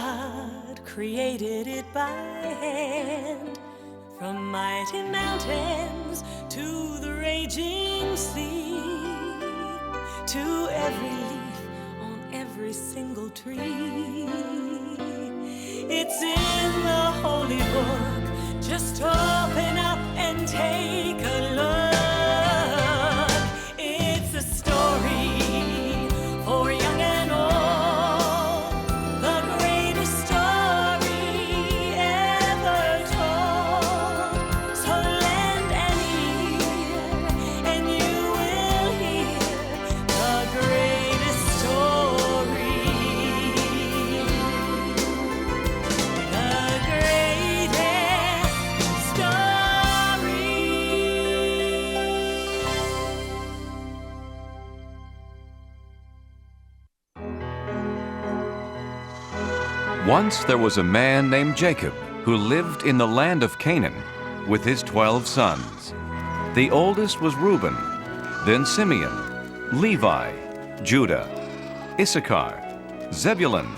God created it by hand, from mighty mountains to the raging sea, to every leaf on every single tree. It's in the holy book. Just open up and take a look. It's a story for young and old, the greatest story ever told. So lend an ear and you will hear the greatest story. The greatest story. Once there was a man named Jacob who lived in the land of Canaan with his 12 sons. The oldest was Reuben, then Simeon, Levi, Judah, Issachar, Zebulun,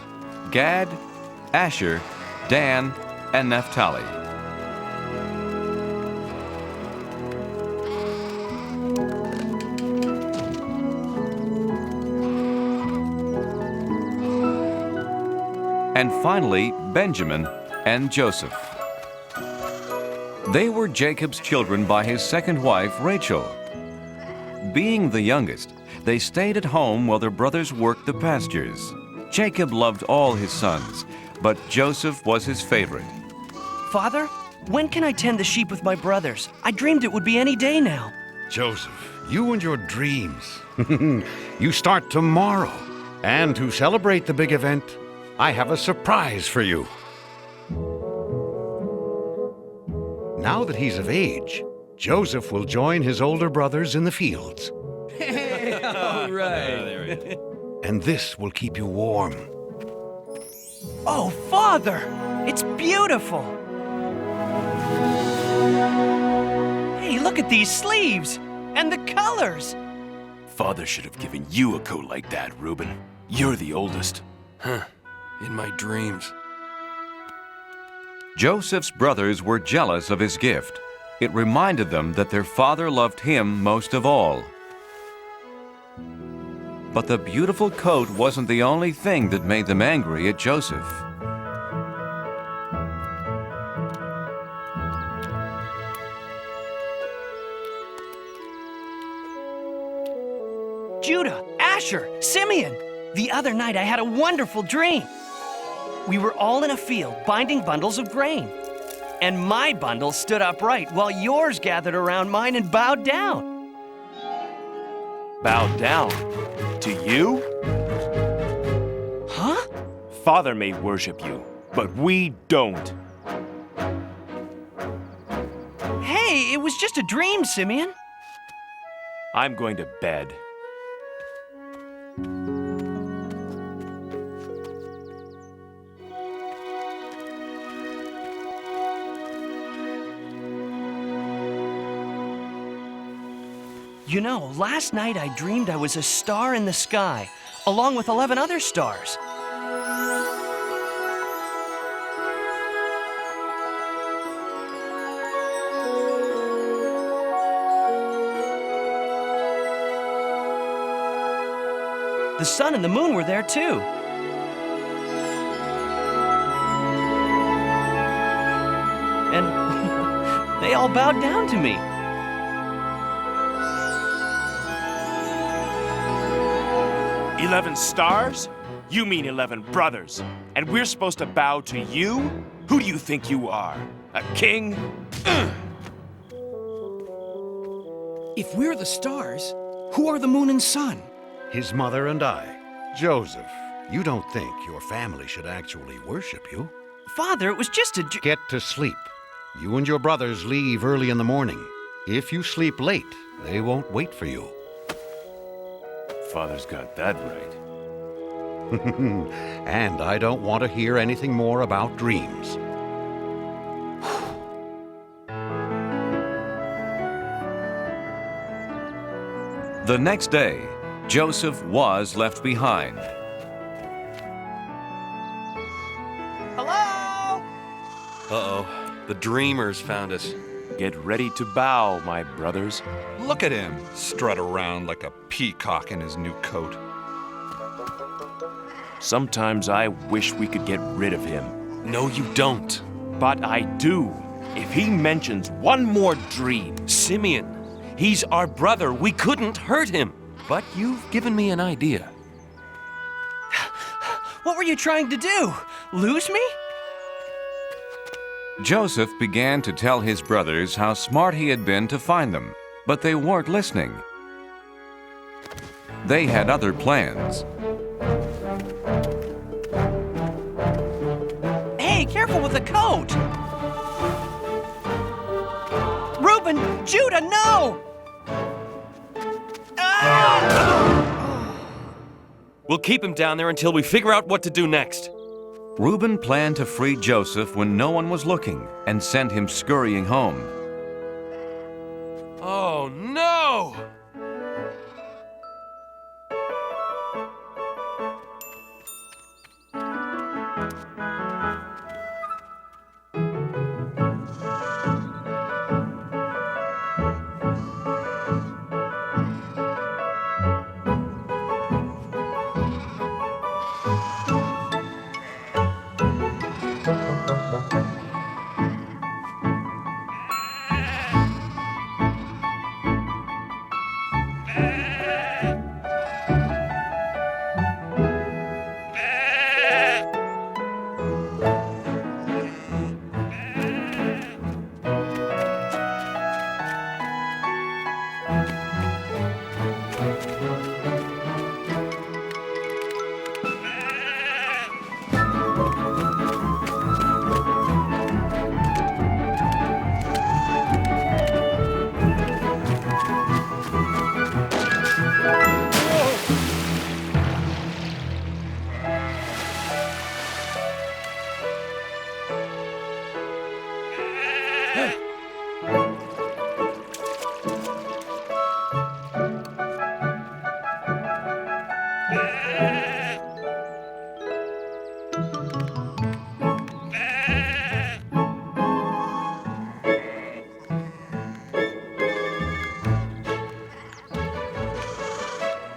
Gad, Asher, Dan, and Naphtali. And finally, Benjamin and Joseph. They were Jacob's children by his second wife, Rachel. Being the youngest, they stayed at home while their brothers worked the pastures. Jacob loved all his sons, but Joseph was his favorite. Father, when can I tend the sheep with my brothers? I dreamed it would be any day now. Joseph, you and your dreams. You start tomorrow. And to celebrate the big event, I have a surprise for you. Now that he's of age, Joseph will join his older brothers in the fields. All right. And this will keep you warm. Oh, Father, it's beautiful. Hey, look at these sleeves and the colors. Father should have given you a coat like that, Reuben. You're the oldest. Huh. In my dreams. Joseph's brothers were jealous of his gift. It reminded them that their father loved him most of all. But the beautiful coat wasn't the only thing that made them angry at Joseph. Judah, Asher, Simeon. The other night I had a wonderful dream. We were all in a field binding bundles of grain. And my bundle stood upright while yours gathered around mine and bowed down. Bowed down? To you? Huh? Father may worship you, but we don't. Hey, it was just a dream, Simeon. I'm going to bed. You know, last night I dreamed I was a star in the sky, along with 11 other stars. The sun and the moon were there too. And they all bowed down to me. "11 stars? You mean 11 brothers. And we're supposed to bow to you? Who do you think you are? A king?" If we're the stars, who are the moon and sun? His mother and I. Joseph, you don't think your family should actually worship you? Father, it was just a Get to sleep. You and your brothers leave early in the morning. If you sleep late, they won't wait for you. Father's got that right. And I don't want to hear anything more about dreams. The next day, Joseph was left behind. Hello? Uh-oh, the dreamers found us. Get ready to bow, my brothers. Look at him, strut around like a peacock in his new coat. Sometimes I wish we could get rid of him. No, you don't. But I do. If he mentions one more dream. Simeon, he's our brother. We couldn't hurt him. But you've given me an idea. What were you trying to do? Lose me? Joseph began to tell his brothers how smart he had been to find them, but they weren't listening. They had other plans. Hey, careful with the coat! Reuben, Judah, no! We'll keep him down there until we figure out what to do next. Reuben planned to free Joseph when no one was looking and send him scurrying home. Oh, no!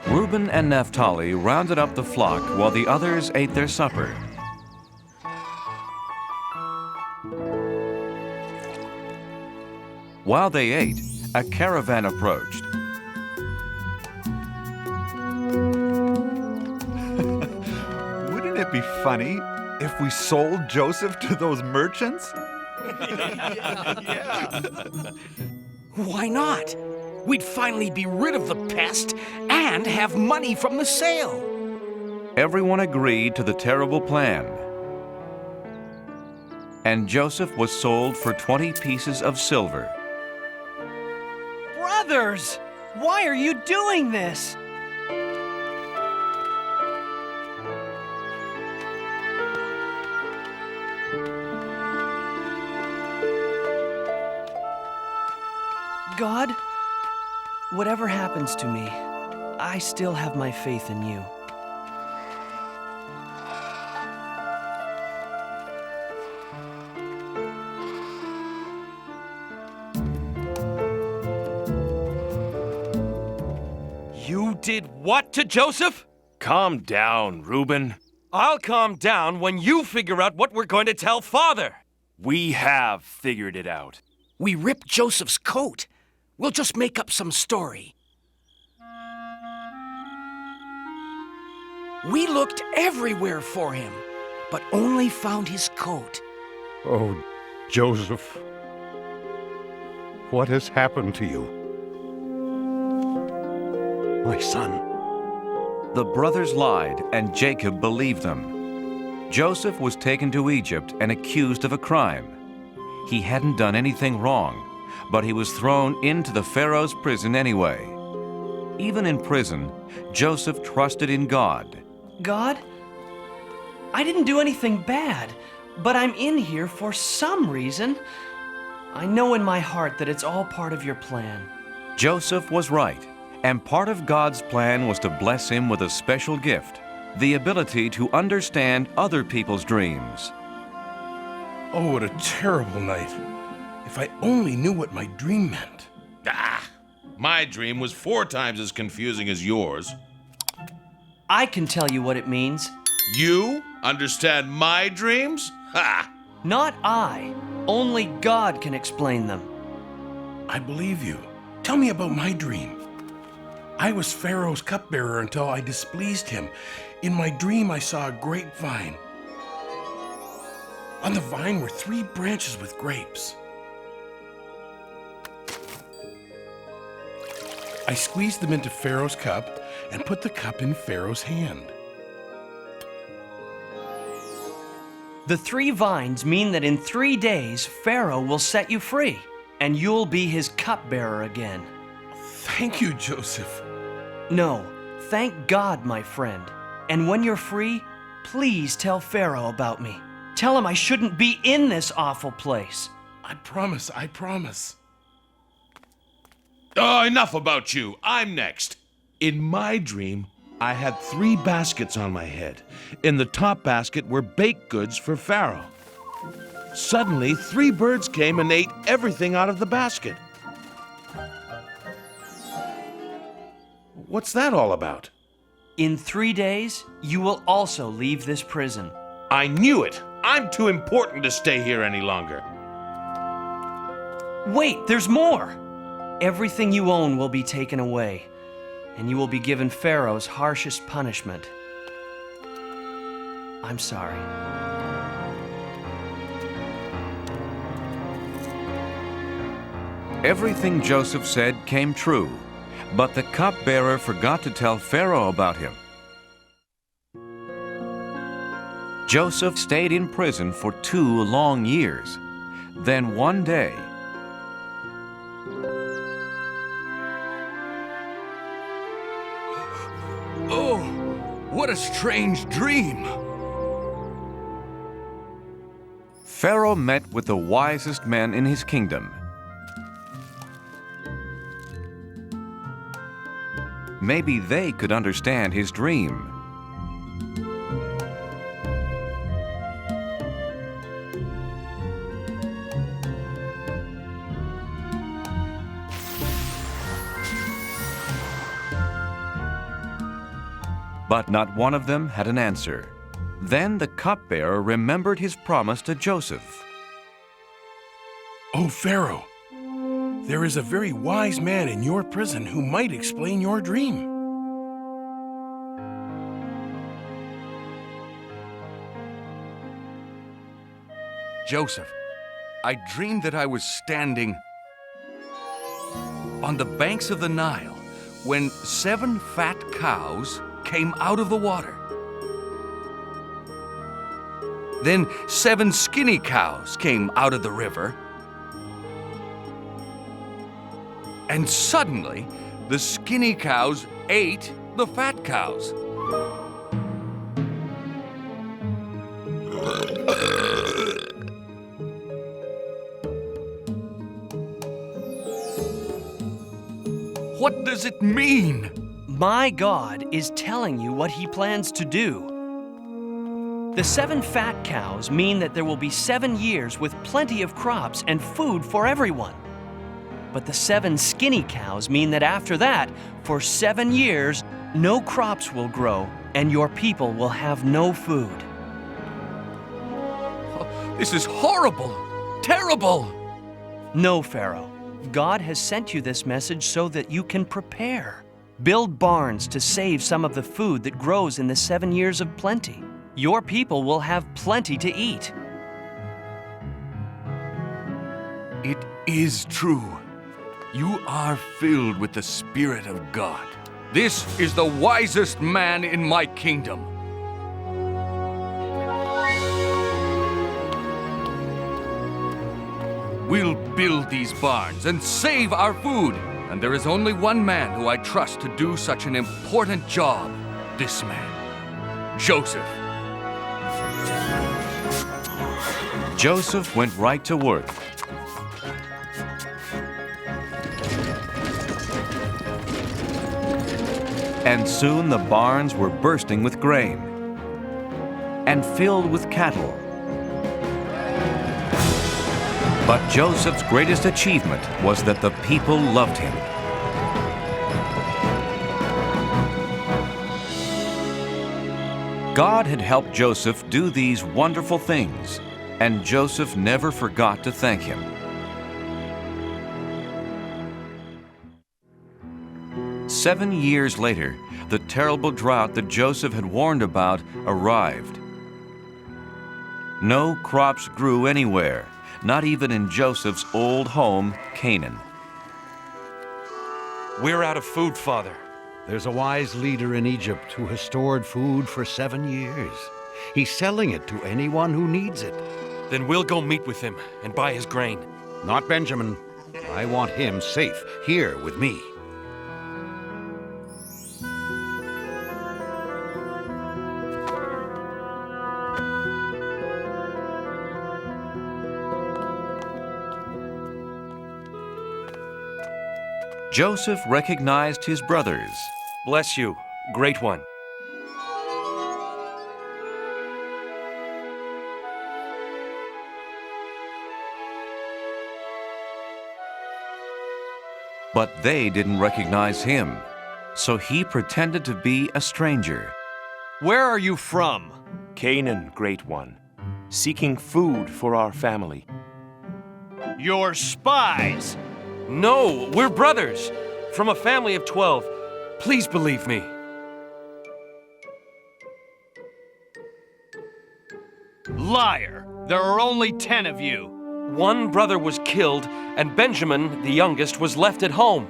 Reuben and Naphtali rounded up the flock while the others ate their supper. While they ate, a caravan approached. Wouldn't it be funny if we sold Joseph to those merchants? Why not? We'd finally be rid of the pest and have money from the sale. Everyone agreed to the terrible plan. And Joseph was sold for 20 pieces of silver. Brothers, why are you doing this? God, whatever happens to me, I still have my faith in you. You did what to Joseph? Calm down, Reuben. I'll calm down when you figure out what we're going to tell Father. We have figured it out. We ripped Joseph's coat. We'll just make up some story. We looked everywhere for him, but only found his coat. Oh, Joseph, what has happened to you? My son. The brothers lied, and Jacob believed them. Joseph was taken to Egypt and accused of a crime. He hadn't done anything wrong, but he was thrown into the Pharaoh's prison anyway. Even in prison, Joseph trusted in God. God, I didn't do anything bad, but I'm in here for some reason. I know in my heart that it's all part of your plan. Joseph was right, and part of God's plan was to bless him with a special gift, the ability to understand other people's dreams. Oh, what a terrible night. If I only knew what my dream meant. My dream was 4 times as confusing as yours. I can tell you what it means. You understand my dreams? Ha! Not I. Only God can explain them. I believe you. Tell me about my dream. I was Pharaoh's cupbearer until I displeased him. In my dream, I saw a grapevine. On the vine were 3 branches with grapes. I squeezed them into Pharaoh's cup and put the cup in Pharaoh's hand. The 3 vines mean that in 3 days, Pharaoh will set you free, and you'll be his cupbearer again. Thank you, Joseph. No, thank God, my friend. And when you're free, please tell Pharaoh about me. Tell him I shouldn't be in this awful place. I promise, I promise. Oh, enough about you. I'm next. In my dream, I had 3 baskets on my head. In the top basket were baked goods for Pharaoh. Suddenly, 3 birds came and ate everything out of the basket. What's that all about? In 3 days, you will also leave this prison. I knew it. I'm too important to stay here any longer. Wait, there's more! Everything you own will be taken away, and you will be given Pharaoh's harshest punishment. I'm sorry. Everything Joseph said came true, but the cupbearer forgot to tell Pharaoh about him. Joseph stayed in prison for 2 long years. Then one day, Oh, what a strange dream. Pharaoh met with the wisest men in his kingdom. Maybe they could understand his dream. But not one of them had an answer. Then the cupbearer remembered his promise to Joseph. Oh, Pharaoh, there is a very wise man in your prison who might explain your dream. Joseph, I dreamed that I was standing on the banks of the Nile when 7 fat cows came out of the water. Then 7 skinny cows came out of the river. And suddenly, the skinny cows ate the fat cows. What does it mean? My God is telling you what he plans to do. The 7 fat cows mean that there will be 7 years with plenty of crops and food for everyone. But the 7 skinny cows mean that after that, for 7 years, no crops will grow and your people will have no food. This is horrible, terrible. No, Pharaoh. God has sent you this message so that you can prepare. Build barns to save some of the food that grows in the 7 years of plenty. Your people will have plenty to eat. It is true. You are filled with the Spirit of God. This is the wisest man in my kingdom. We'll build these barns and save our food. And there is only one man who I trust to do such an important job. This man, Joseph. Joseph went right to work. And soon the barns were bursting with grain and filled with cattle. But Joseph's greatest achievement was that the people loved him. God had helped Joseph do these wonderful things, and Joseph never forgot to thank him. Seven years later, the terrible drought that Joseph had warned about arrived. No crops grew anywhere, not even in Joseph's old home, Canaan. We're out of food, Father. There's a wise leader in Egypt who has stored food for 7 years. He's selling it to anyone who needs it. Then we'll go meet with him and buy his grain. Not Benjamin. I want him safe here with me. Joseph recognized his brothers. Bless you, great one. But they didn't recognize him, so he pretended to be a stranger. Where are you from? Canaan, great one, seeking food for our family. You're spies! No, we're brothers, from a family of 12. Please believe me. Liar! There are only 10 of you. One brother was killed, and Benjamin, the youngest, was left at home.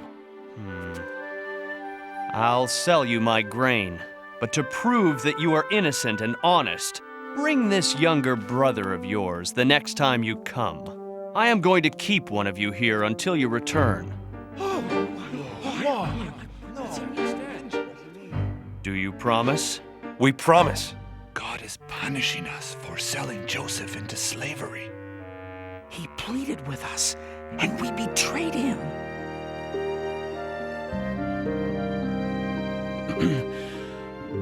I'll sell you my grain, but to prove that you are innocent and honest, bring this younger brother of yours the next time you come. I am going to keep one of you here until you return. Do you promise? We promise. God is punishing us for selling Joseph into slavery. He pleaded with us, and we betrayed him.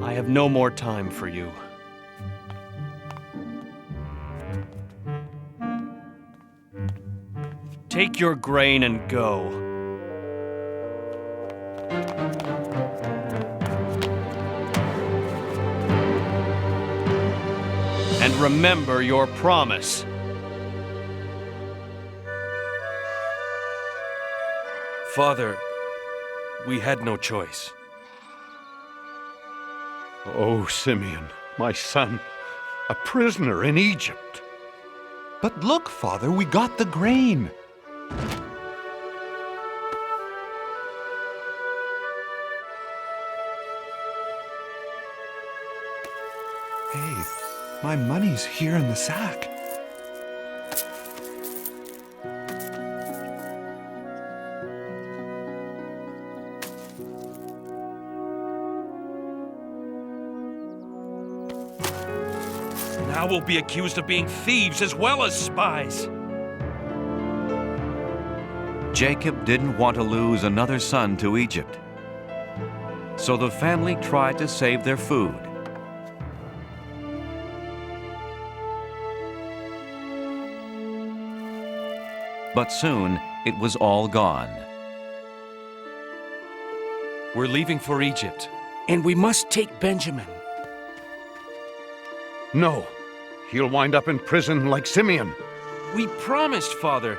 I have no more time for you. Take your grain and go. And remember your promise. Father, we had no choice. Oh, Simeon, my son, a prisoner in Egypt. But look, Father, we got the grain. Hey, my money's here in the sack. Now we'll be accused of being thieves as well as spies. Jacob didn't want to lose another son to Egypt, so the family tried to save their food. But soon, it was all gone. We're leaving for Egypt. And we must take Benjamin. No, he'll wind up in prison like Simeon. We promised, Father.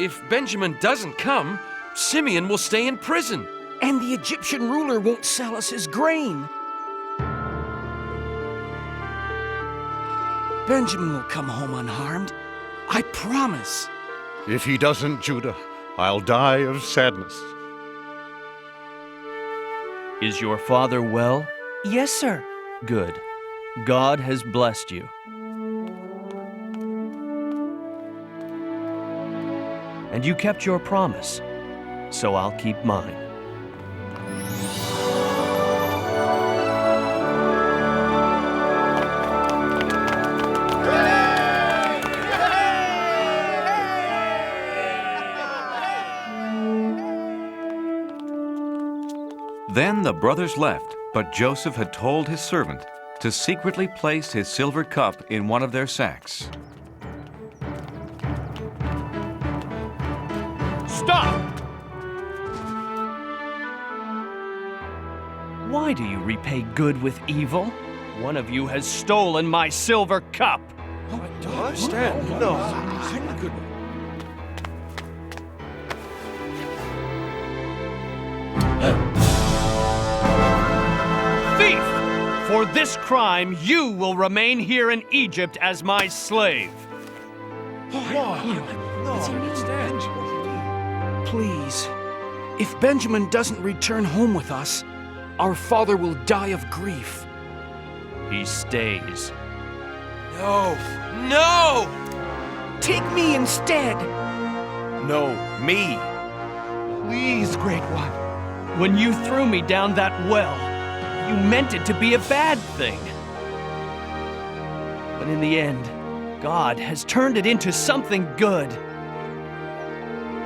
If Benjamin doesn't come, Simeon will stay in prison. And the Egyptian ruler won't sell us his grain. Benjamin will come home unharmed. I promise. If he doesn't, Judah, I'll die of sadness. Is your father well? Yes, sir. Good. God has blessed you. And you kept your promise, so I'll keep mine. Then the brothers left, but Joseph had told his servant to secretly place his silver cup in one of their sacks. Why do you repay good with evil? One of you has stolen my silver cup. Thief! For this crime, you will remain here in Egypt as my slave. Please, if Benjamin doesn't return home with us, our father will die of grief. He stays. No! No! Take me instead. No, me. Please, Great One. When you threw me down that well, you meant it to be a bad thing. But in the end, God has turned it into something good.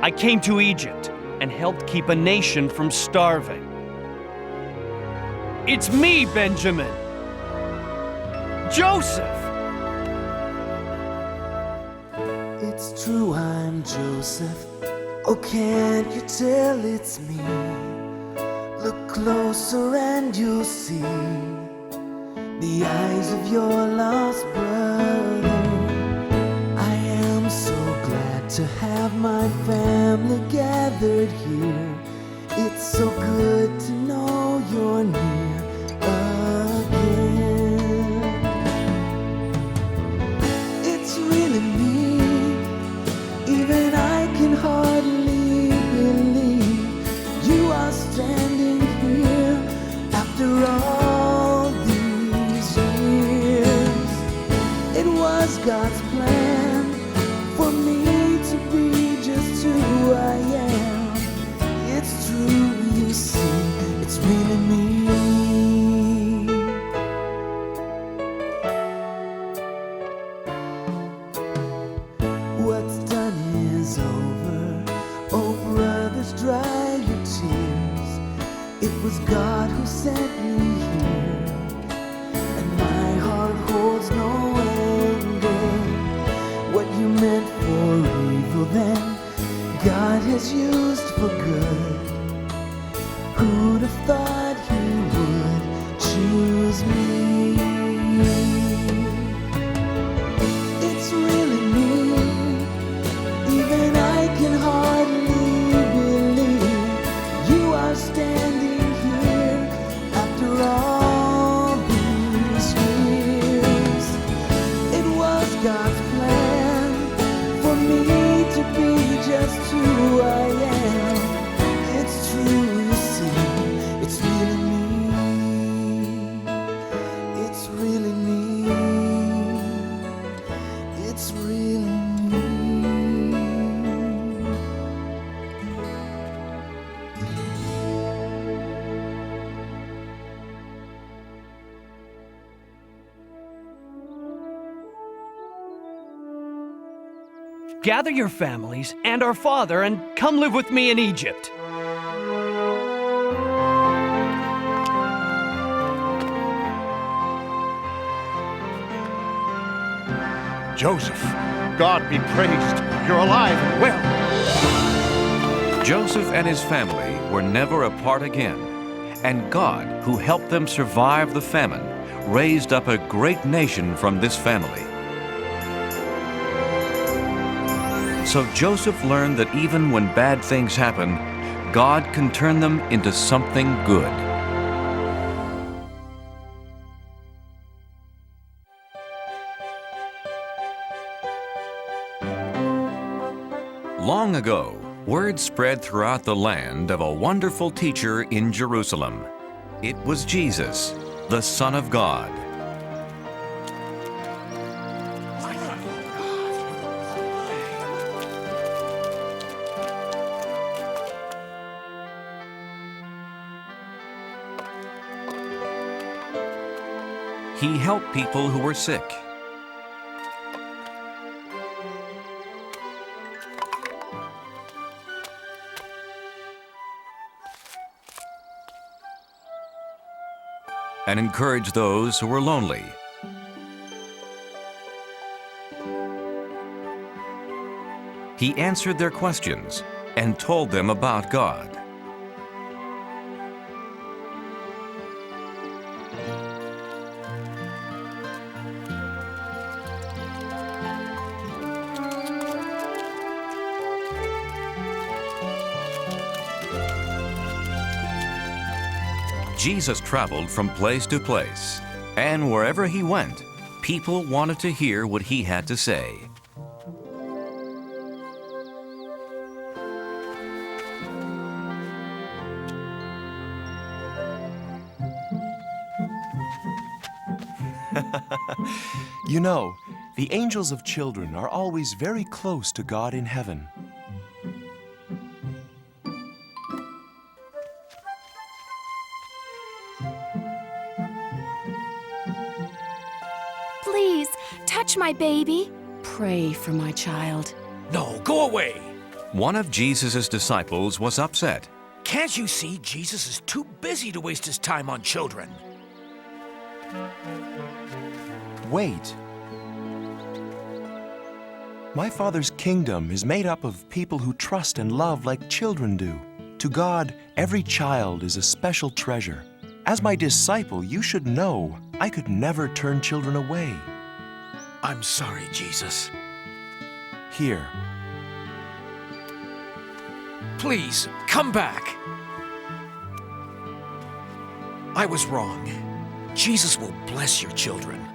I came to Egypt and helped keep a nation from starving. It's me, Benjamin! Joseph! It's true, I'm Joseph. Oh, can't you tell it's me? Look closer and you'll see the eyes of your lost brother. I am so glad to have my family gathered here. It's so good to know you're near again. It's really me, even I can hardly believe you are standing here after all these years. It was God's plan for me to be just who I am. It's true, you see, it's really me. What's done is over. Oh, brothers, dry your tears. It was God who sent me here, and my heart holds no anger. What you meant for evil then, God has used for good. Who'd have thought he would choose me? It's really me, even I can hardly believe you are standing here after all these years. It was God's plan for me to be just who I am. It's true, you see, it's really me. It's really me. It's really me. Gather your families and our father and come live with me in Egypt. Joseph, God be praised. You're alive and well. Joseph and his family were never apart again, and God, who helped them survive the famine, raised up a great nation from this family. So Joseph learned that even when bad things happen, God can turn them into something good. Long ago, word spread throughout the land of a wonderful teacher in Jerusalem. It was Jesus, the Son of God. He helped people who were sick. And encouraged those who were lonely. He answered their questions and told them about God. Jesus traveled from place to place, and wherever he went, people wanted to hear what he had to say. You know, the angels of children are always very close to God in heaven. Please, touch my baby. Pray for my child. No, go away. One of Jesus' disciples was upset. Can't you see Jesus is too busy to waste his time on children? Wait. My Father's kingdom is made up of people who trust and love like children do. To God, every child is a special treasure. As my disciple, you should know I could never turn children away. I'm sorry, Jesus. Here. Please, come back. I was wrong. Jesus will bless your children.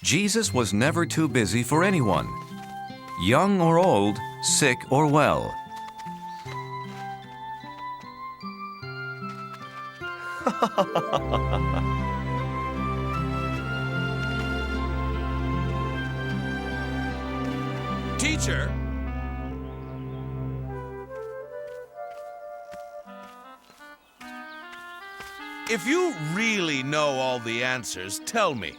Jesus was never too busy for anyone, young or old, sick or well. Teacher! If you really know all the answers, tell me,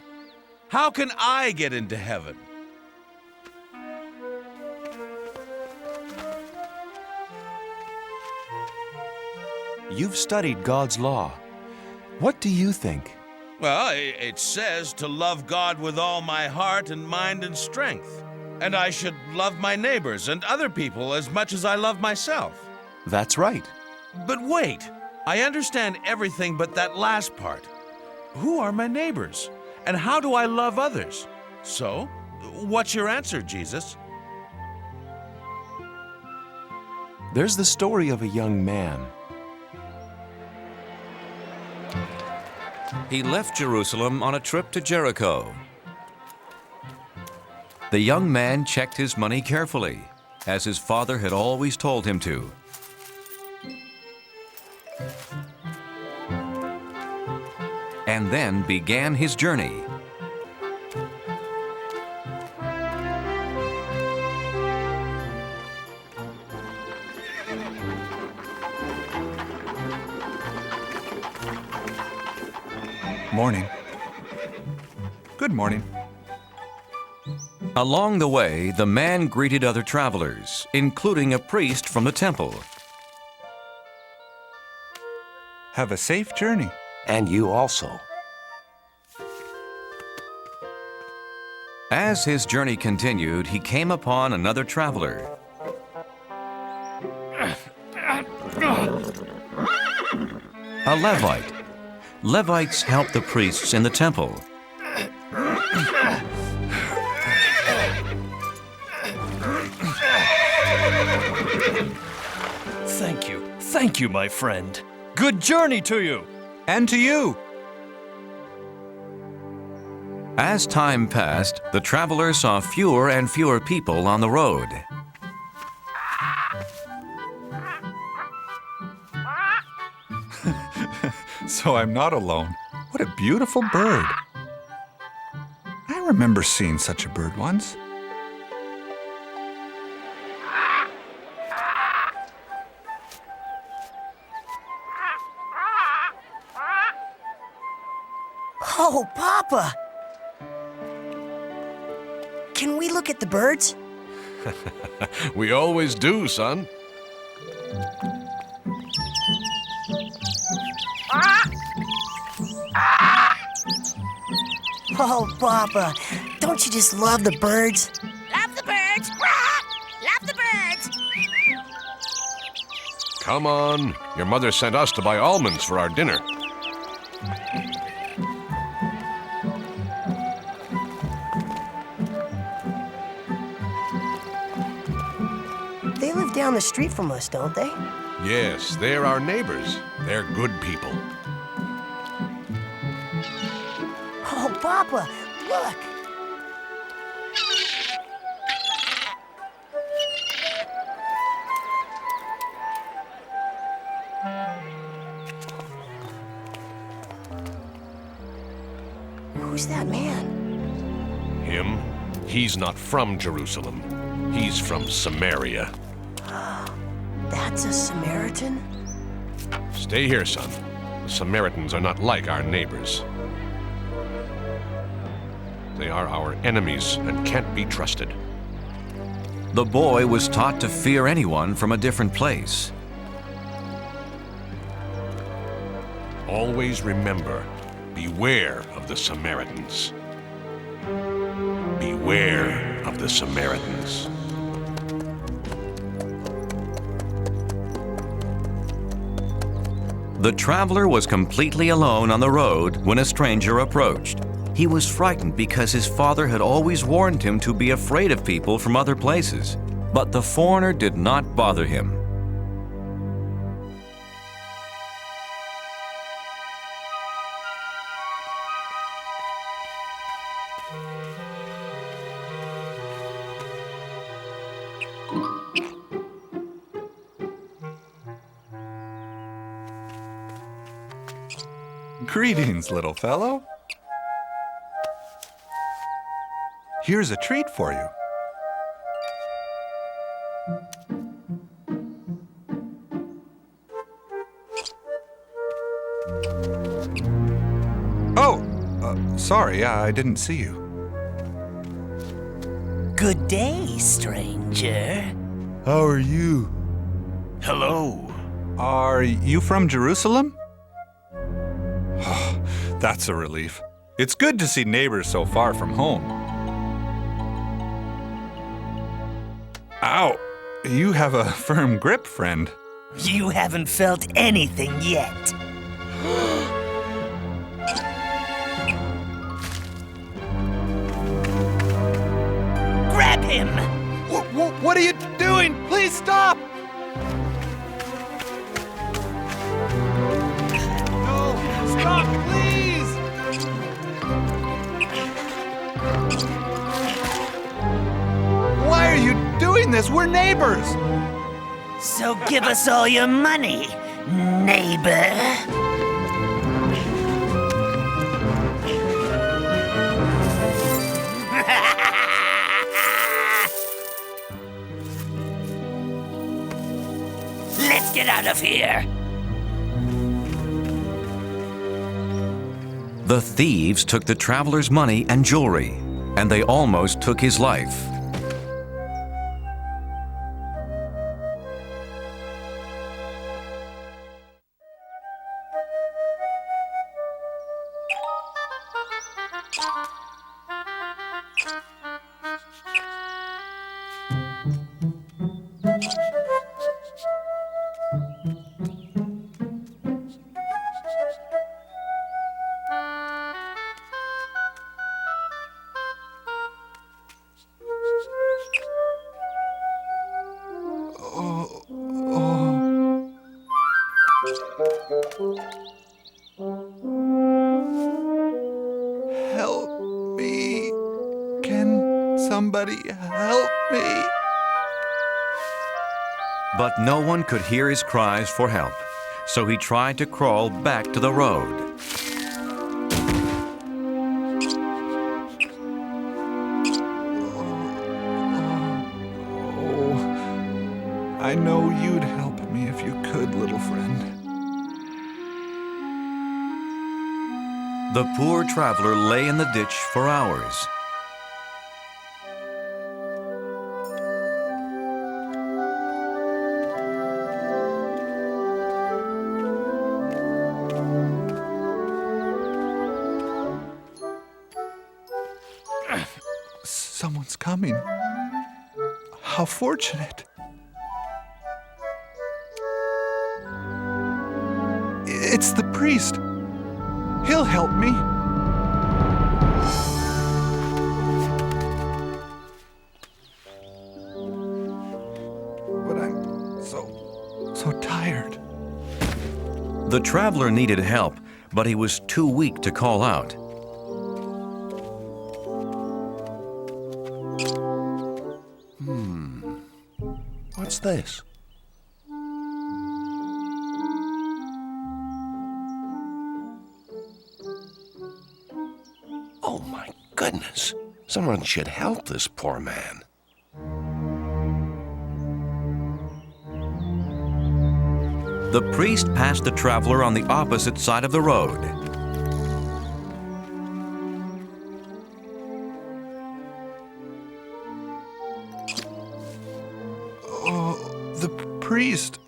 how can I get into heaven? You've studied God's law. What do you think? Well, it says to love God with all my heart and mind and strength. And I should love my neighbors and other people as much as I love myself. That's right. But wait, I understand everything but that last part. Who are my neighbors? And how do I love others? So, what's your answer, Jesus? There's the story of a young man. He left Jerusalem on a trip to Jericho. The young man checked his money carefully, as his father had always told him to. And then began his journey. Morning. Good morning. Along the way, the man greeted other travelers, including a priest from the temple. Have a safe journey. And you also. As his journey continued, he came upon another traveler. A Levite. Levites helped the priests in the temple. Thank you, my friend. Good journey to you. And to you. As time passed, the traveler saw fewer and fewer people on the road. So I'm not alone. What a beautiful bird. I remember seeing such a bird once. Oh, Papa! Can we look at the birds? We always do, son. Oh, Papa, don't you just love the birds? Love the birds! Love the birds! Come on. Your mother sent us to buy almonds for our dinner. They live down the street from us, don't they? Yes, they're our neighbors. They're good people. Oh, Papa, look! Who's that man? Him? He's not from Jerusalem. He's from Samaria. That's a Samaritan? Stay here, son. The Samaritans are not like our neighbors. They are our enemies and can't be trusted. The boy was taught to fear anyone from a different place. Always remember, beware of the Samaritans. Beware of the Samaritans. The traveler was completely alone on the road when a stranger approached. He was frightened because his father had always warned him to be afraid of people from other places. But the foreigner did not bother him. Greetings, little fellow. Here's a treat for you. Oh, sorry, I didn't see you. Good day, stranger. How are you? Hello. Are you from Jerusalem? That's a relief. It's good to see neighbors so far from home. Ow! You have a firm grip, friend. You haven't felt anything yet. Grab him! What are you doing? Please stop! No! Stop, please! Why are you doing this? We're neighbors! So give us all your money, neighbor. Let's get out of here. The thieves took the traveler's money and jewelry, and they almost took his life. Help me. Can somebody help me? But no one could hear his cries for help, so he tried to crawl back to the road. I know you'd help me if you could, little friend. The poor traveler lay in the ditch for hours. Someone's coming. How fortunate. It's the priest. He'll help me. But I'm so tired. The traveler needed help, but he was too weak to call out. What's this? Oh my goodness! Someone should help this poor man. The priest passed the traveler on the opposite side of the road. Oh, the priest.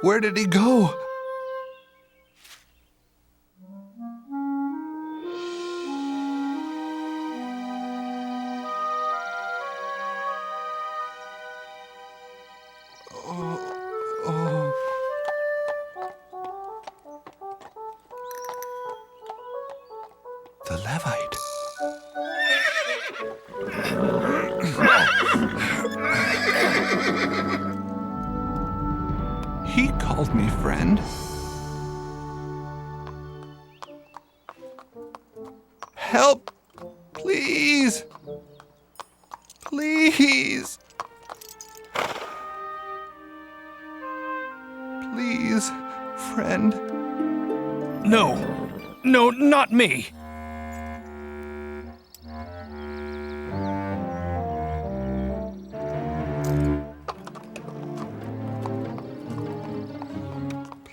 Where did he go? The Levite. He called me friend. Help! Please! Please! Please, friend. No, not me.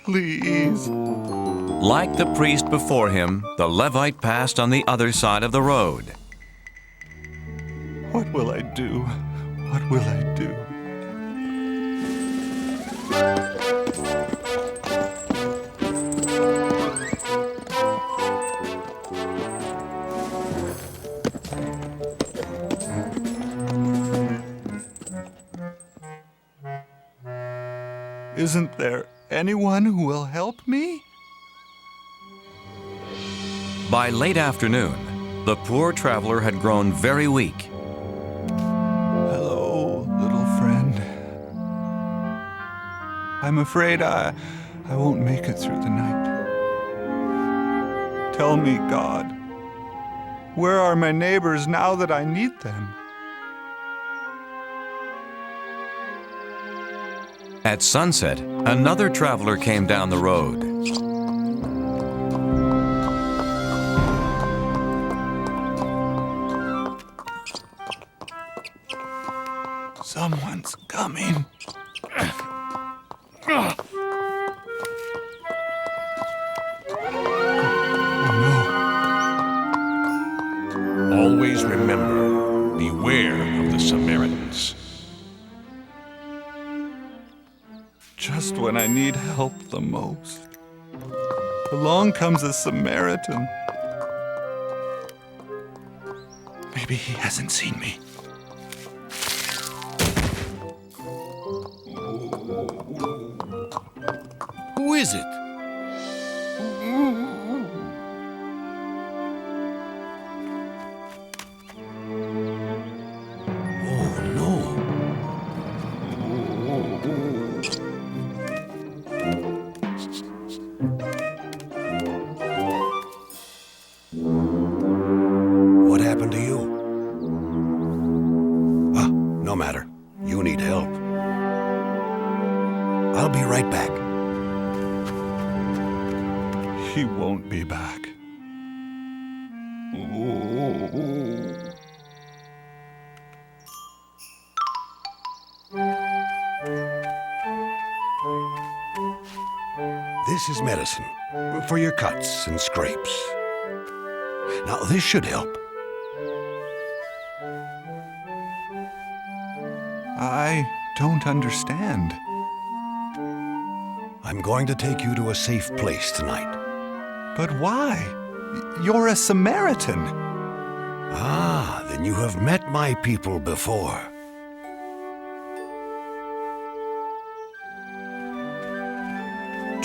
Please. Like the priest before him, the Levite passed on the other side of the road. What will I do? What will I do? Isn't there anyone who will help me? By late afternoon, the poor traveler had grown very weak. Hello, little friend. I'm afraid I won't make it through the night. Tell me, God, where are my neighbors now that I need them? At sunset, another traveler came down the road. Someone's coming. Always remember, beware of the Samaritans. Just when I need help the most, along comes a Samaritan. Maybe he hasn't seen me. Who is it? Oh no. What happened to you? Ah, no matter. You need help. I'll be right back. He won't be back. This is medicine for your cuts and scrapes. Now, this should help. I don't understand. I'm going to take you to a safe place tonight. But why? You're a Samaritan. Ah, then you have met my people before.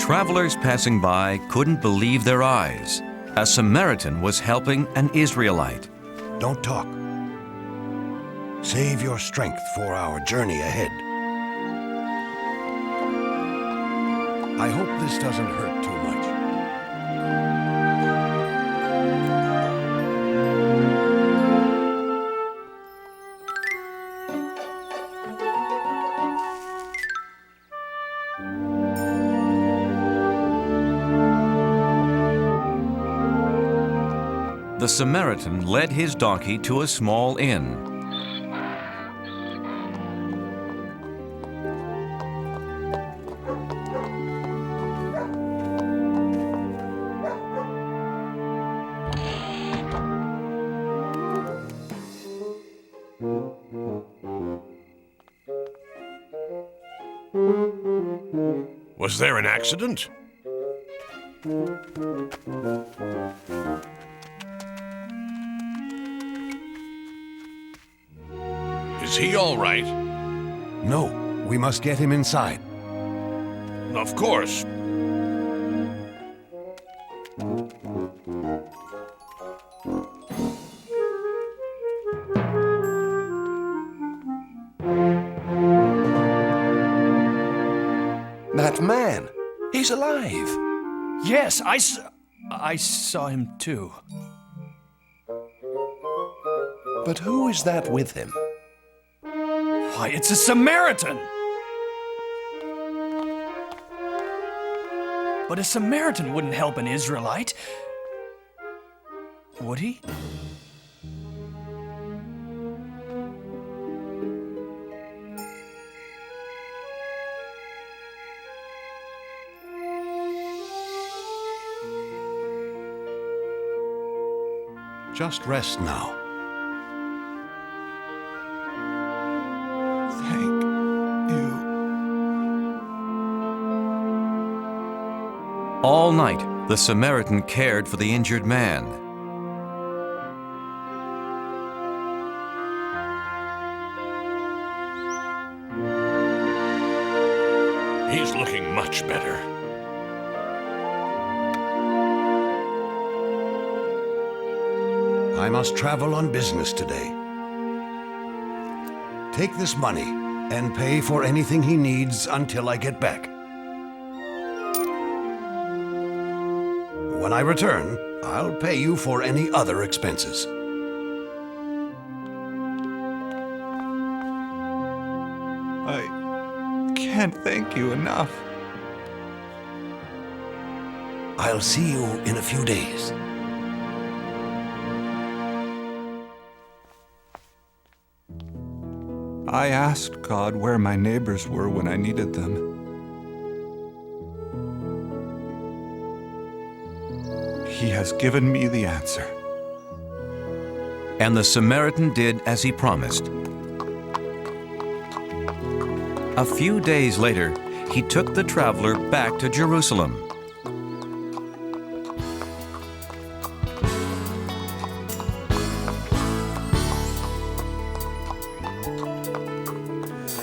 travelers passing by couldn't believe their eyes. A Samaritan was helping an Israelite. Don't talk. Save your strength for our journey ahead. I hope this doesn't hurt too much. The Samaritan led his donkey to a small inn. Was there an accident? Is he all right? No, we must get him inside. Of course. That man, he's alive. Yes, I saw him too. But who is that with him? Why, it's a Samaritan! But a Samaritan wouldn't help an Israelite. Would he? Just rest now. All night, the Samaritan cared for the injured man. He's looking much better. I must travel on business today. Take this money and pay for anything he needs until I get back. When I return, I'll pay you for any other expenses. I can't thank you enough. I'll see you in a few days. I asked God where my neighbors were when I needed them. He has given me the answer. And the Samaritan did as he promised. A few days later, he took the traveler back to Jerusalem.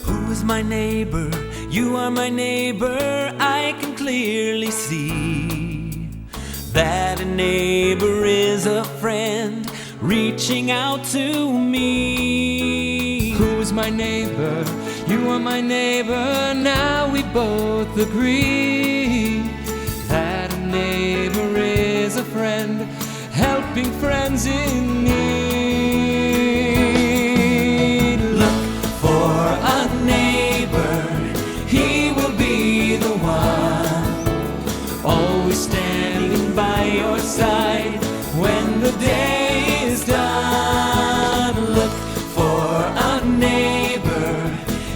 Who is my neighbor? You are my neighbor. I can clearly see that a neighbor is a friend reaching out to me. Who's my neighbor? You are my neighbor. Now we both agree that a neighbor is a friend helping friends in need. Look for a neighbor. He will be the one, always standing by your side when the day is done. Look for a neighbor.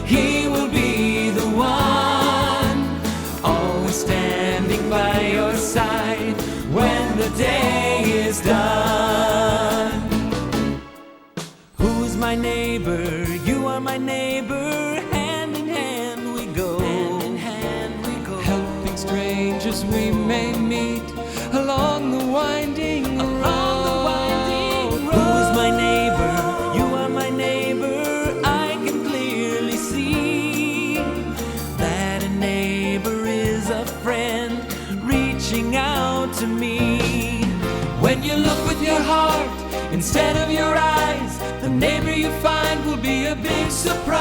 He will be the one, always standing by your side when the day is done. Who's my neighbor? You are my neighbor. Hand in hand we go. Hand in hand we go. Helping strangers we may meet along the winding road. Who's my neighbor? You are my neighbor. I can clearly see that a neighbor is a friend When you look with your heart instead of your eyes, the neighbor you find will be a big surprise.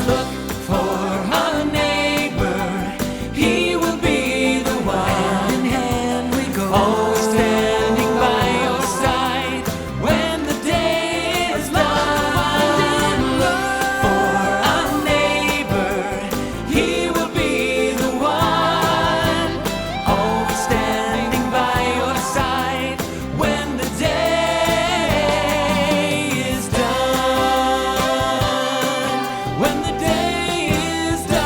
Look for a neighbor, he will be the one. Hand in hand we go, always standing by your side when the day is done. Look for a neighbor, he will be the one. Always standing by your side when the day is done. When the day is done.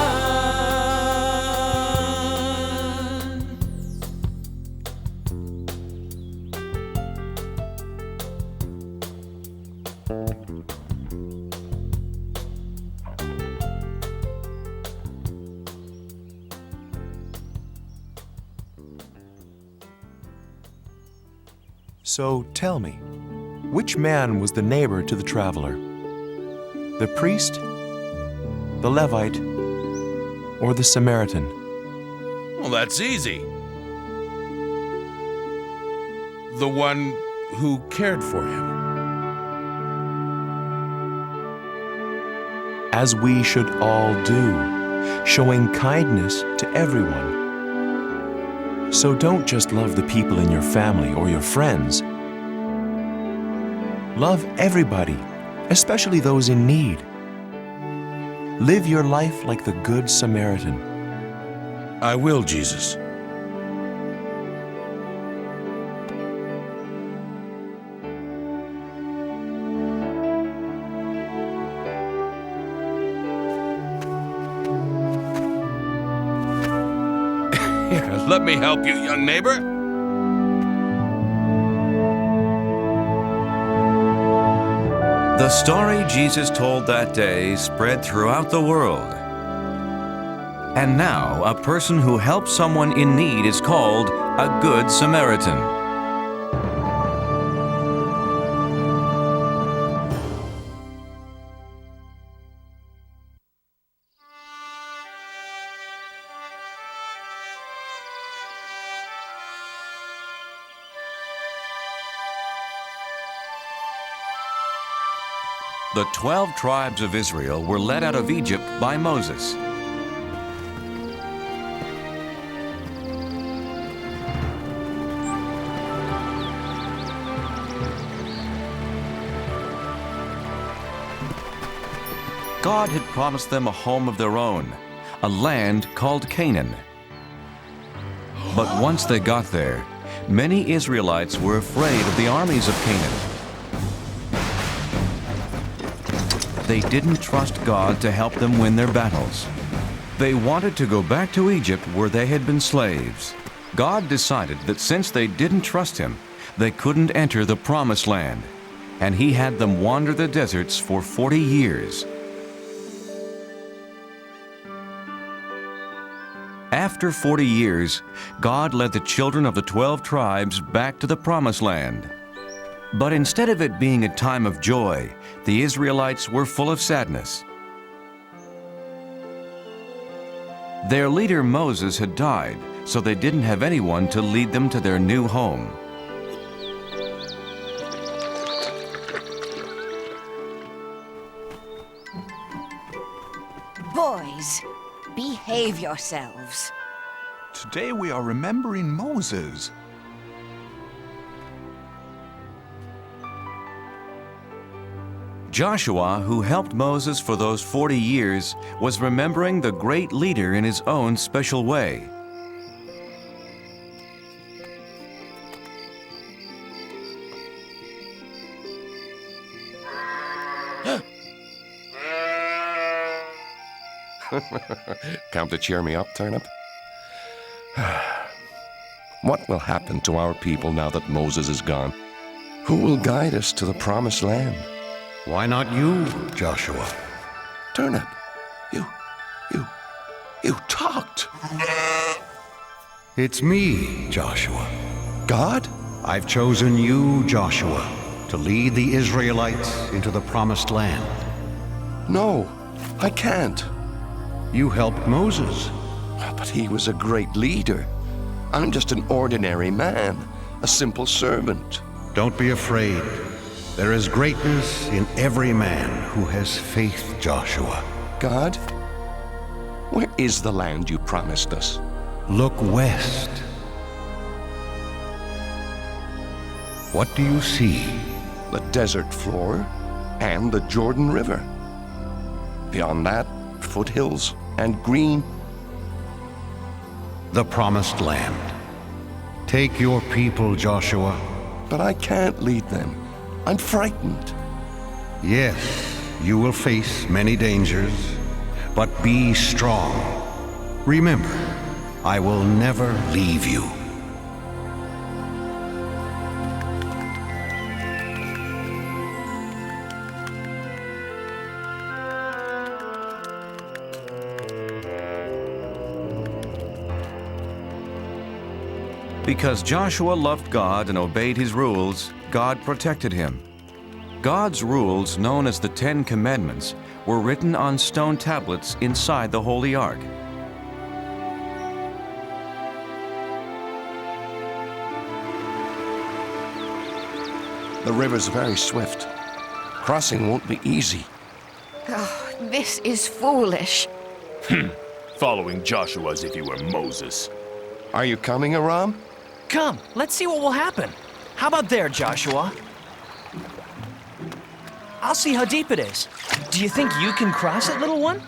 So tell me, which man was the neighbor to the traveler? The priest, the Levite, or the Samaritan? Well, that's easy. The one who cared for him. As we should all do, showing kindness to everyone. So don't just love the people in your family or your friends. Love everybody, especially those in need. Live your life like the Good Samaritan. I will, Jesus. Here, let me help you, young neighbor. The story Jesus told that day spread throughout the world. And now, a person who helps someone in need is called a Good Samaritan. The 12 tribes of Israel were led out of Egypt by Moses. God had promised them a home of their own, a land called Canaan. But once they got there, many Israelites were afraid of the armies of Canaan. They didn't trust God to help them win their battles. They wanted to go back to Egypt where they had been slaves. God decided that since they didn't trust Him, they couldn't enter the Promised Land, and He had them wander the deserts for 40 years. After 40 years, God led the children of the 12 tribes back to the Promised Land. But instead of it being a time of joy, the Israelites were full of sadness. Their leader Moses had died, so they didn't have anyone to lead them to their new home. Boys, behave yourselves. Today we are remembering Moses. Joshua, who helped Moses for those 40 years, was remembering the great leader in his own special way. Come to cheer me up, Turnip? What will happen to our people now that Moses is gone? Who will guide us to the Promised Land? Why not you, Joshua? Turnip, you talked. It's me, Joshua. God? I've chosen you, Joshua, to lead the Israelites into the Promised Land. No, I can't. You helped Moses. But he was a great leader. I'm just an ordinary man, a simple servant. Don't be afraid. There is greatness in every man who has faith, Joshua. God, where is the land you promised us? Look west. What do you see? The desert floor and the Jordan River. Beyond that, foothills and green. The promised land. Take your people, Joshua. But I can't lead them. I'm frightened. Yes, you will face many dangers, but be strong. Remember, I will never leave you. Because Joshua loved God and obeyed his rules, God protected him. God's rules, known as the 10 Commandments, were written on stone tablets inside the Holy Ark. The river's very swift. Crossing won't be easy. Oh, this is foolish. Following Joshua as if he were Moses. Are you coming, Aram? Come, let's see what will happen. How about there, Joshua? I'll see how deep it is. Do you think you can cross it, little one?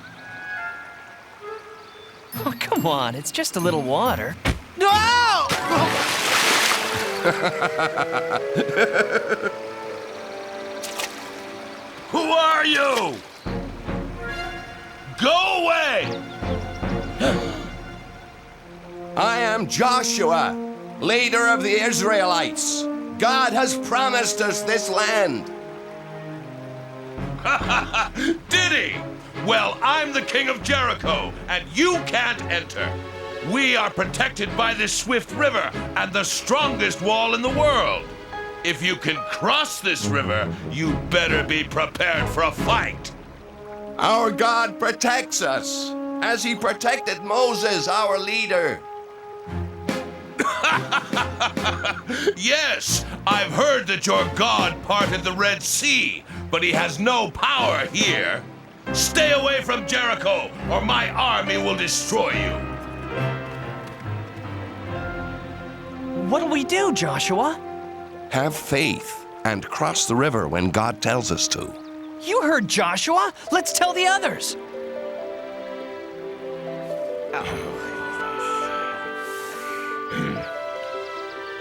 Oh, come on, it's just a little water. No! Who are you? Go away! I am Joshua, leader of the Israelites. God has promised us this land. Did he? Well, I'm the king of Jericho, and you can't enter. We are protected by this swift river and the strongest wall in the world. If you can cross this river, you better be prepared for a fight. Our God protects us, as he protected Moses, our leader. Yes, I've heard that your God parted the Red Sea, but he has no power here. Stay away from Jericho, or my army will destroy you. What'll we do, Joshua? Have faith and cross the river when God tells us to. You heard Joshua. Let's tell the others.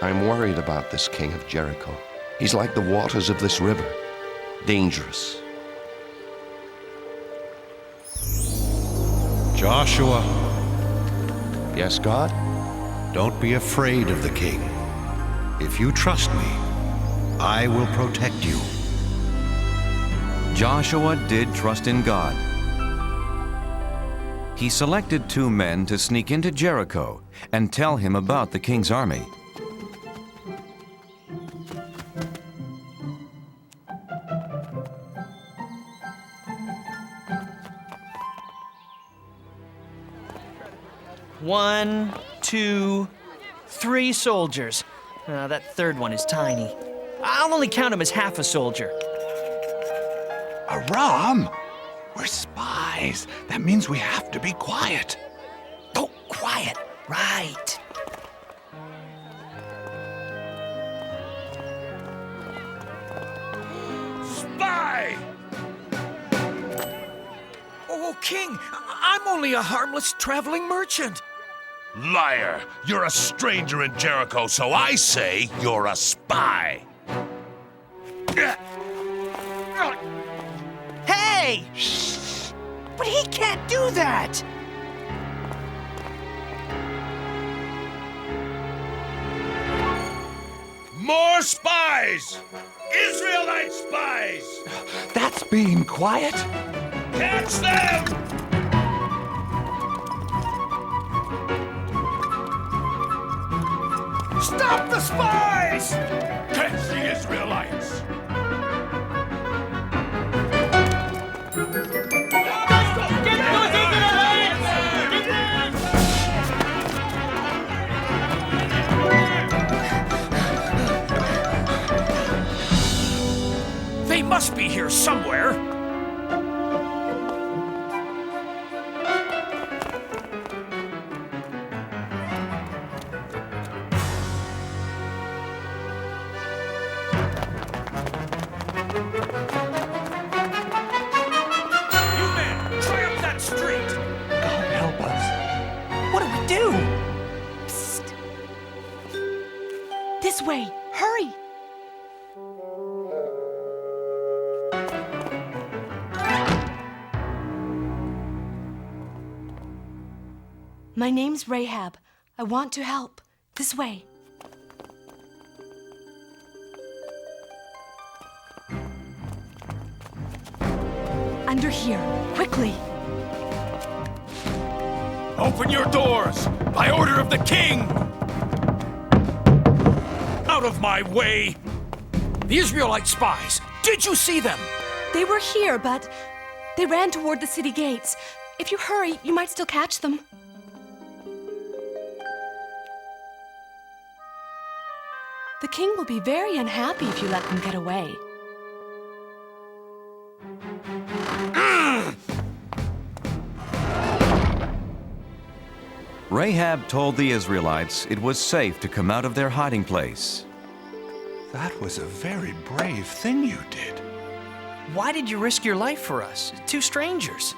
I'm worried about this king of Jericho. He's like the waters of this river, dangerous. Joshua. Yes, God? Don't be afraid of the king. If you trust me, I will protect you. Joshua did trust in God. He selected 2 men to sneak into Jericho and tell him about the king's army. One, 2, 3 soldiers. That third one is tiny. I'll only count him as half a soldier. Aram! We're spies. That means we have to be quiet. Oh, quiet. Right. Spy! Oh, King, I'm only a harmless traveling merchant. Liar! You're a stranger in Jericho, so I say you're a spy. Hey! Shh! But he can't do that! More spies! Israelite spies! That's being quiet. Catch them! Stop the spies! Catch the Israelites! must be here somewhere. You men, try up that street. God help us. What do we do? Psst. This way. Hurry. My name's Rahab. I want to help. This way. Under here, quickly. Open your doors, by order of the king! Out of my way! The Israelite spies, did you see them? They were here, but they ran toward the city gates. If you hurry, you might still catch them. The king will be very unhappy if you let them get away. Rahab told the Israelites it was safe to come out of their hiding place. That was a very brave thing you did. Why did you risk your life for us? Two strangers.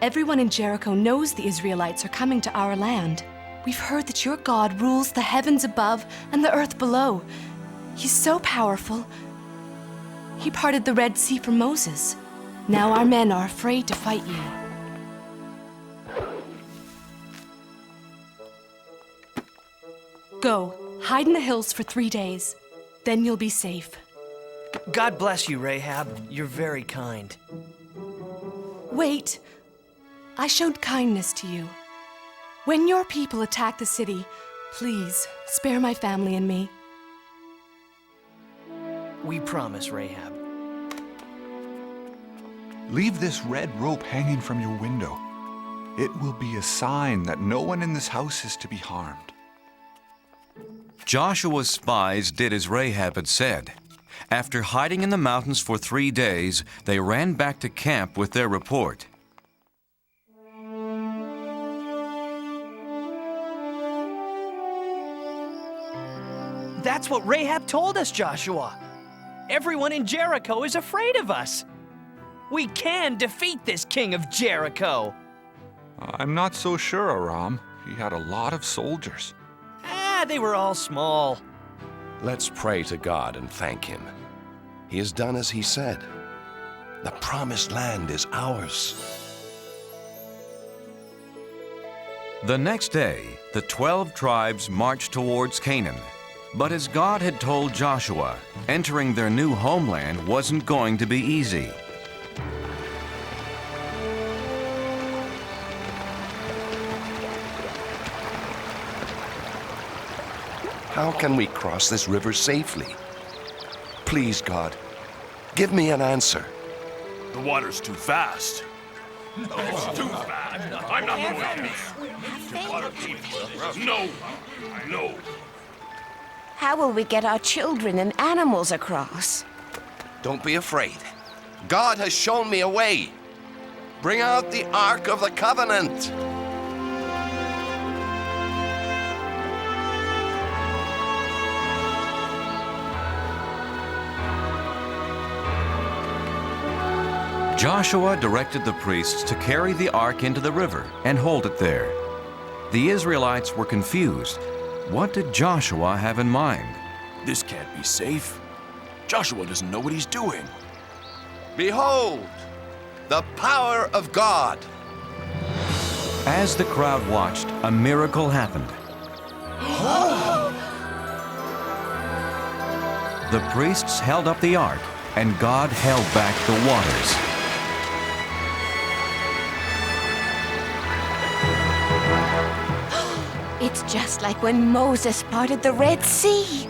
Everyone in Jericho knows the Israelites are coming to our land. We've heard that your God rules the heavens above and the earth below. He's so powerful. He parted the Red Sea for Moses. Now our men are afraid to fight you. Go, hide in the hills for 3 days. Then you'll be safe. God bless you, Rahab. You're very kind. Wait. I showed kindness to you. When your people attack the city, please spare my family and me. We promise, Rahab. Leave this red rope hanging from your window. It will be a sign that no one in this house is to be harmed. Joshua's spies did as Rahab had said. After hiding in the mountains for 3 days, they ran back to camp with their report. That's what Rahab told us, Joshua. Everyone in Jericho is afraid of us. We can defeat this king of Jericho. I'm not so sure, Aram. He had a lot of soldiers. They were all small. Let's pray to God and thank Him. He has done as He said. The promised land is ours. The next day, the 12 tribes marched towards Canaan. But as God had told Joshua, entering their new homeland wasn't going to be easy. How can we cross this river safely? Please, God, give me an answer. The water's too fast. It's too bad. I'm not going to. No, no. How will we get our children and animals across? Don't be afraid. God has shown me a way. Bring out the Ark of the Covenant. Joshua directed the priests to carry the ark into the river and hold it there. The Israelites were confused. What did Joshua have in mind? This can't be safe. Joshua doesn't know what he's doing. Behold, the power of God. As the crowd watched, a miracle happened. The priests held up the ark, and God held back the waters. It's just like when Moses parted the Red Sea.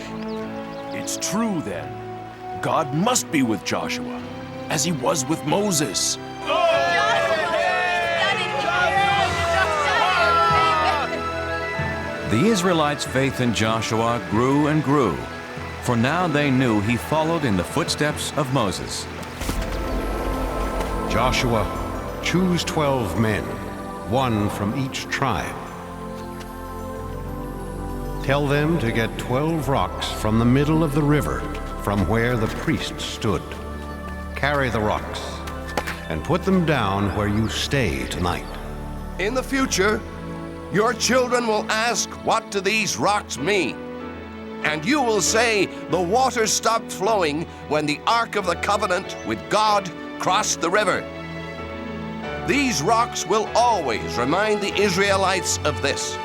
It's true then. God must be with Joshua, as he was with Moses. The Israelites' faith in Joshua grew and grew. for now they knew he followed in the footsteps of Moses. Joshua, choose 12 men, one from each tribe. Tell them to get 12 rocks from the middle of the river, from where the priests stood. Carry the rocks and put them down where you stay tonight. In the future, your children will ask, "What do these rocks mean?" And you will say, "The water stopped flowing when the Ark of the Covenant with God crossed the river." These rocks will always remind the Israelites of this.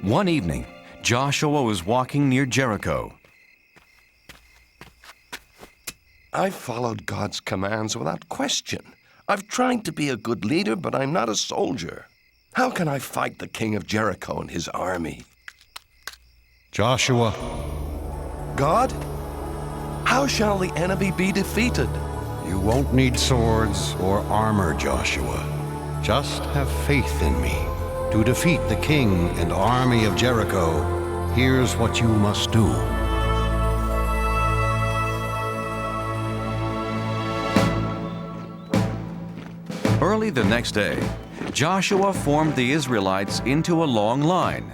One evening, Joshua was walking near Jericho. I've followed God's commands without question. I've tried to be a good leader, but I'm not a soldier. How can I fight the king of Jericho and his army? Joshua. God? How shall the enemy be defeated? You won't need swords or armor, Joshua. Just have faith in me. To defeat the king and army of Jericho, here's what you must do. Early the next day, Joshua formed the Israelites into a long line.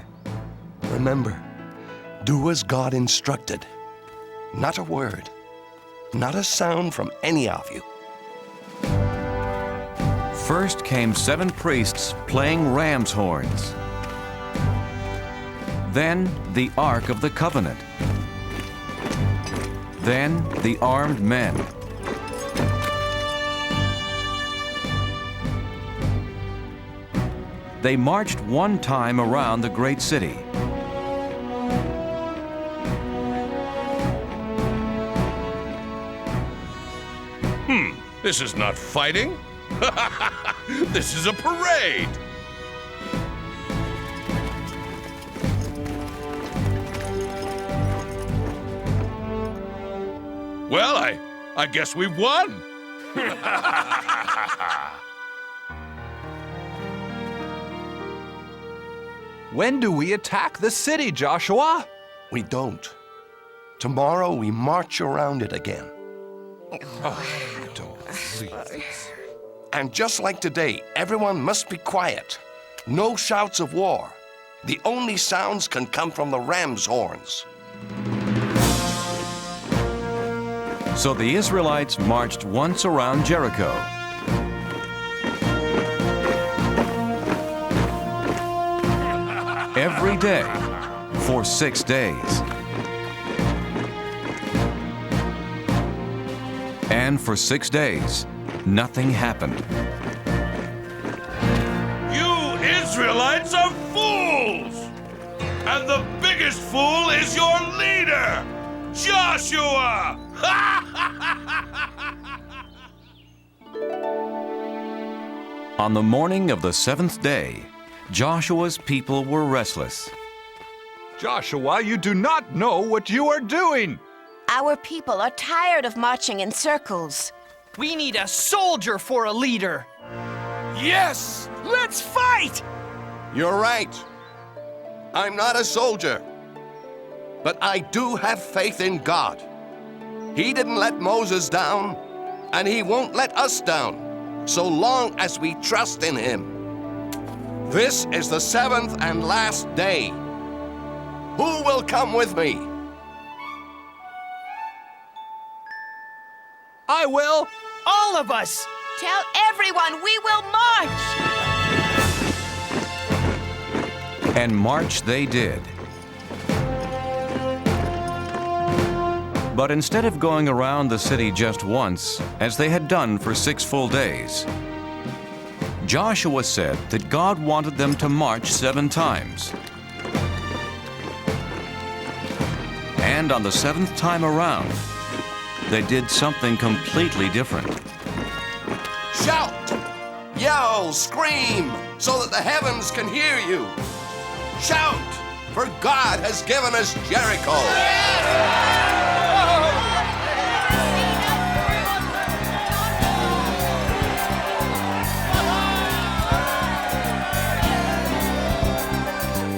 Remember, do as God instructed. Not a word, not a sound from any of you. First came 7 priests playing ram's horns. Then the Ark of the Covenant. Then the armed men. They marched one time around the great city. This is not fighting. This is a parade. Well, I guess we've won. When do we attack the city, Joshua? We don't. Tomorrow we march around it again. And just like today, everyone must be quiet. No shouts of war. The only sounds can come from the ram's horns. So the Israelites marched once around Jericho. Every day for 6 days. And for 6 days, nothing happened. You Israelites are fools! And the biggest fool is your leader, Joshua! On the morning of the 7th day, Joshua's people were restless. Joshua, you do not know what you are doing. Our people are tired of marching in circles. We need a soldier for a leader. Yes! Let's fight! You're right. I'm not a soldier. But I do have faith in God. He didn't let Moses down, and he won't let us down, so long as we trust in him. This is the 7th and last day. Who will come with me? I will. All of us. Tell everyone we will march. And march they did. But instead of going around the city just once, as they had done for 6 full days, Joshua said that God wanted them to march 7 times. And on the 7th time around, they did something completely different. Shout, yell, scream, so that the heavens can hear you. Shout, for God has given us Jericho.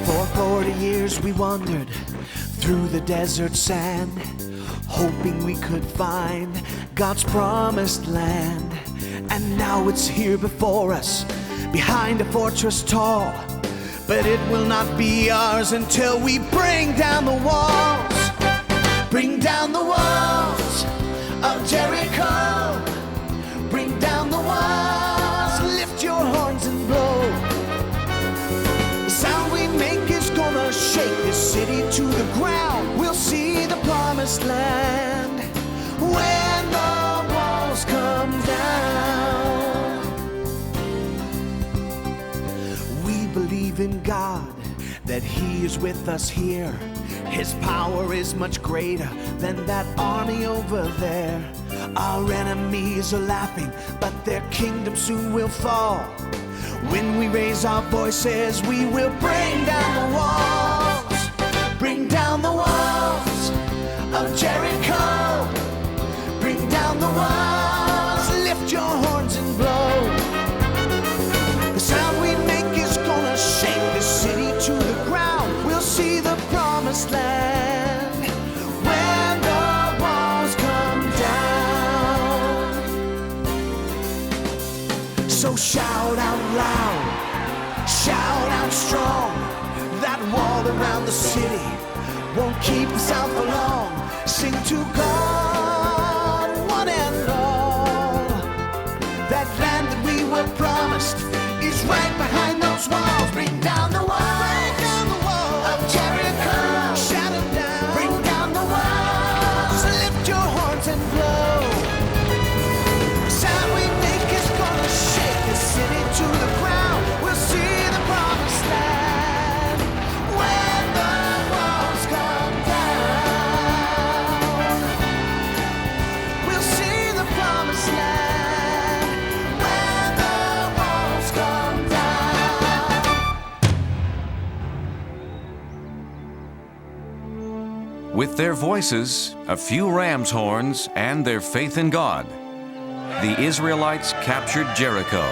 For 40 years we wandered through the desert sand, hoping we could find God's promised land. And now it's here before us, behind a fortress tall. But it will not be ours until we bring down the walls. Bring down the walls of Jericho. Bring down the walls, lift your horns and blow. The sound we make is gonna shake this city to the ground. We'll see the promised land when the walls come down. We believe in God, that He is with us here. His power is much greater than that army over there. Our enemies are laughing, but their kingdom soon will fall. When we raise our voices, we will bring down the walls. Bring down the walls of Jericho. Bring down the walls, lift your horns and blow. The sound we make is gonna shake the city to the ground. We'll see the promised land when the walls come down. So shout out loud, shout out strong. That wall around the city won't keep us out for long. Sing to God, one and all. That land that we were promised is right behind those walls. Bring down the walls of Jericho. Shout it down. Bring down the walls. Lift your horns and blow. The sound we make is gonna shake the city to the ground. We'll see the promised land when the walls come down. We'll see the promised land when the walls come down. With their voices, a few ram's horns, and their faith in God, the Israelites captured Jericho.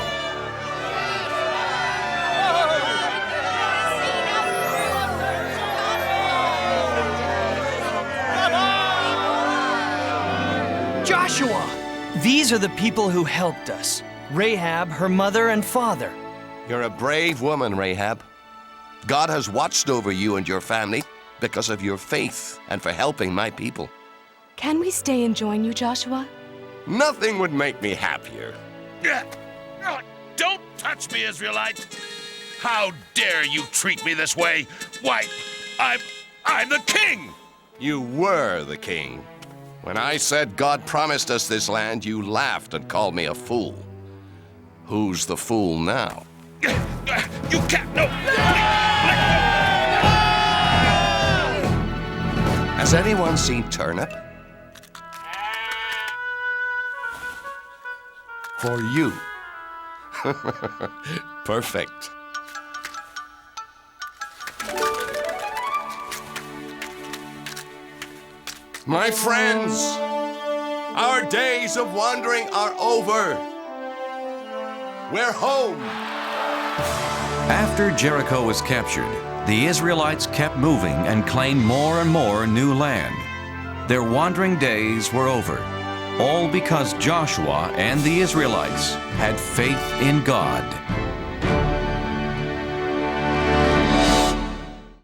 Joshua! These are the people who helped us. Rahab, her mother and father. You're a brave woman, Rahab. God has watched over you and your family because of your faith and for helping my people. Can we stay and join you, Joshua? Nothing would make me happier. Don't touch me, Israelite! How dare you treat me this way? Why, I'm the king! You were the king. When I said God promised us this land, you laughed and called me a fool. Who's the fool now? You can't. No! Has anyone seen Turnip? For you. Perfect. My friends, our days of wandering are over. We're home. After Jericho was captured, the Israelites kept moving and claimed more and more new land. Their wandering days were over, all because Joshua and the Israelites had faith in God.